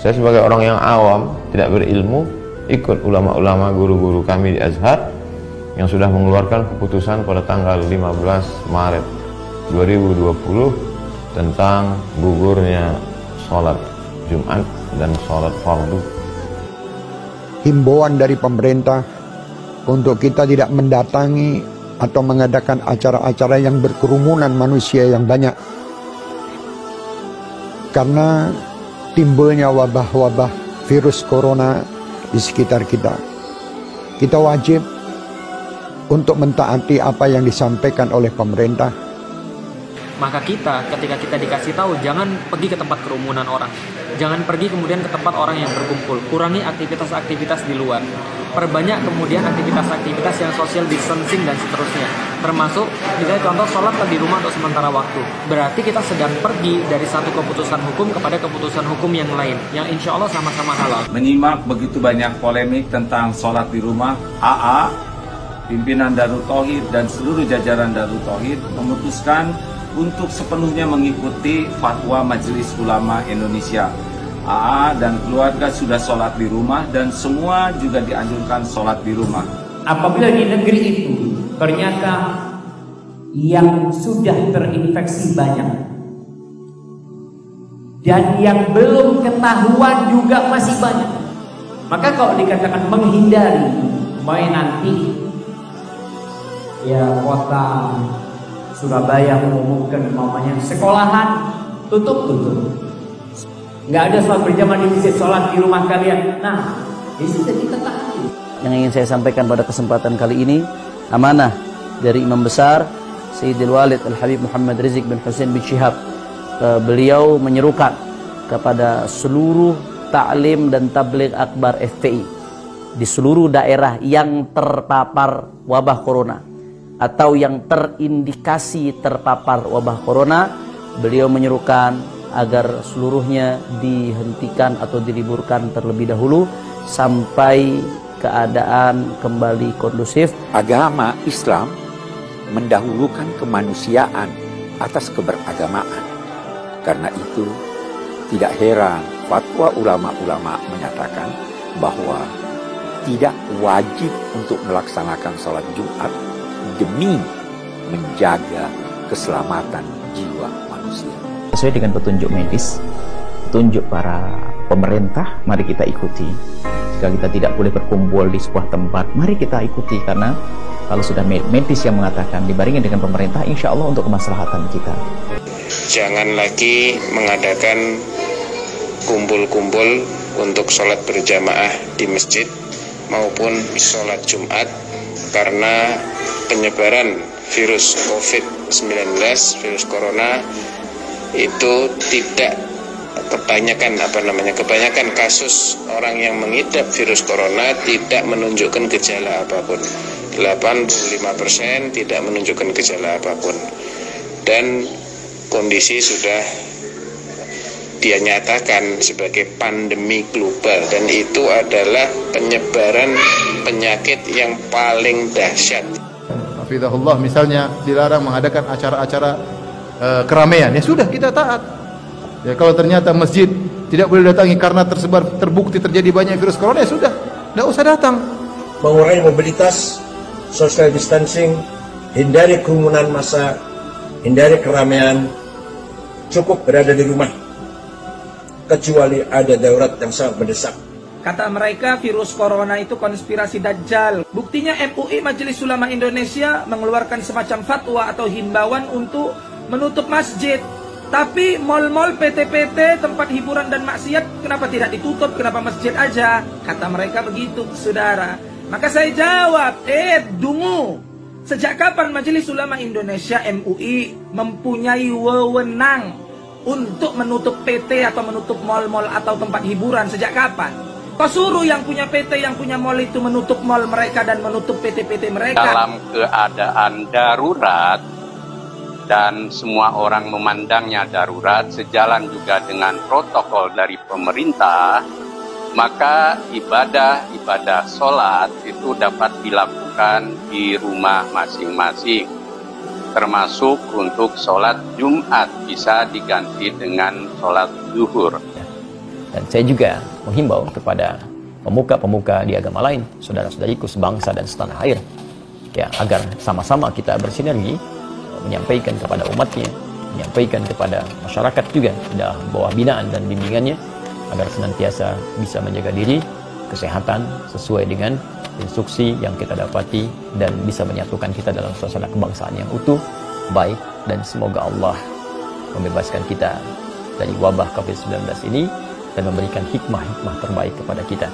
Saya sebagai orang yang awam, tidak berilmu, ikut ulama-ulama guru-guru kami di Azhar yang sudah mengeluarkan keputusan pada tanggal 15 Maret 2020 tentang gugurnya sholat Jumat dan sholat fardu. Himbauan dari pemerintah untuk kita tidak mendatangi atau mengadakan acara-acara yang berkerumunan manusia yang banyak, karena timbulnya wabah-wabah virus corona di sekitar kita. Kita wajib untuk mentaati apa yang disampaikan oleh pemerintah. Maka kita, ketika kita dikasih tahu, jangan pergi ke tempat kerumunan orang, jangan pergi kemudian ke tempat orang yang berkumpul, kurangi aktivitas-aktivitas di luar, perbanyak kemudian aktivitas-aktivitas yang social distancing dan seterusnya, termasuk misalnya contoh sholat di rumah untuk sementara waktu. Berarti kita sedang pergi dari satu keputusan hukum kepada keputusan hukum yang lain, yang insya Allah sama-sama halal. Menyimak begitu banyak polemik tentang sholat di rumah, AA, pimpinan Darut Tauhid dan seluruh jajaran Darut Tauhid memutuskan untuk sepenuhnya mengikuti fatwa Majelis Ulama Indonesia. AA dan keluarga sudah sholat di rumah dan semua juga dianjurkan sholat di rumah. Apabila di negeri itu ternyata yang sudah terinfeksi banyak dan yang belum ketahuan juga masih banyak, maka kalau dikatakan menghindari, nanti ya kota Surabaya mengumumkan namanya sekolahan tutup. Nggak ada sholat berjamaah di masjid, sholat di rumah kalian. Nah, di situ kita taati. Yang ingin saya sampaikan pada kesempatan kali ini, amanah dari Imam Besar Sayyidil Walid Al-Habib Muhammad Rizik bin Hussein bin Syihab. Beliau menyerukan kepada seluruh ta'lim dan tabligh akbar FPI di seluruh daerah yang terpapar wabah corona atau yang terindikasi terpapar wabah corona, beliau menyerukan agar seluruhnya dihentikan atau diliburkan terlebih dahulu sampai keadaan kembali kondusif. Agama Islam mendahulukan kemanusiaan atas keberagamaan. Karena itu tidak heran fatwa ulama-ulama menyatakan bahwa tidak wajib untuk melaksanakan sholat Jumat demi menjaga keselamatan jiwa manusia. Sesuai dengan petunjuk medis, petunjuk para pemerintah, mari kita ikuti. Jika kita tidak boleh berkumpul di sebuah tempat, mari kita ikuti, karena kalau sudah medis yang mengatakan dibarengi dengan pemerintah, insya Allah untuk kemaslahatan kita. Jangan lagi mengadakan kumpul-kumpul untuk sholat berjamaah di masjid maupun sholat Jumat, karena penyebaran virus COVID-19, virus corona itu tidak kebanyakan kasus orang yang mengidap virus corona tidak menunjukkan gejala apapun. 85% tidak menunjukkan gejala apapun. Dan kondisi sudah dia nyatakan sebagai pandemi global, dan itu adalah penyebaran penyakit yang paling dahsyat. Hafizahullah, misalnya dilarang mengadakan acara-acara keramaian, ya sudah kita taat. Ya kalau ternyata masjid tidak boleh datangi karena terbukti terjadi banyak virus corona, ya sudah, tidak usah datang. Mengurangi mobilitas, social distancing, hindari kerumunan massa, hindari keramaian, cukup berada di rumah kecuali ada darurat yang sangat mendesak. Kata mereka virus corona itu konspirasi Dajjal. Buktinya MUI Majelis Ulama Indonesia mengeluarkan semacam fatwa atau himbauan untuk menutup masjid. Tapi mal-mal, PT-PT, tempat hiburan dan maksiat kenapa tidak ditutup? Kenapa masjid aja? Kata mereka begitu, saudara. Maka saya jawab, dungu. Sejak kapan Majelis Ulama Indonesia MUI mempunyai wewenang untuk menutup PT atau menutup mal-mal atau tempat hiburan? Sejak kapan? Kau suruh yang punya PT, yang punya mal itu menutup mal mereka dan menutup PT-PT mereka. Dalam keadaan darurat dan semua orang memandangnya darurat, sejalan juga dengan protokol dari pemerintah, maka ibadah sholat itu dapat dilakukan di rumah masing-masing. Termasuk untuk sholat Jumat bisa diganti dengan sholat zuhur. Dan saya juga menghimbau kepada pemuka-pemuka di agama lain, saudara-saudariku sebangsa dan setanah air, ya, agar sama-sama kita bersinergi menyampaikan kepada umatnya, menyampaikan kepada masyarakat juga di bawah binaan dan bimbingannya, agar senantiasa bisa menjaga diri, kesehatan sesuai dengan instruksi yang kita dapati, dan bisa menyatukan kita dalam suasana kebangsaan yang utuh, baik, dan semoga Allah membebaskan kita dari wabah COVID-19 ini dan memberikan hikmah-hikmah terbaik kepada kita.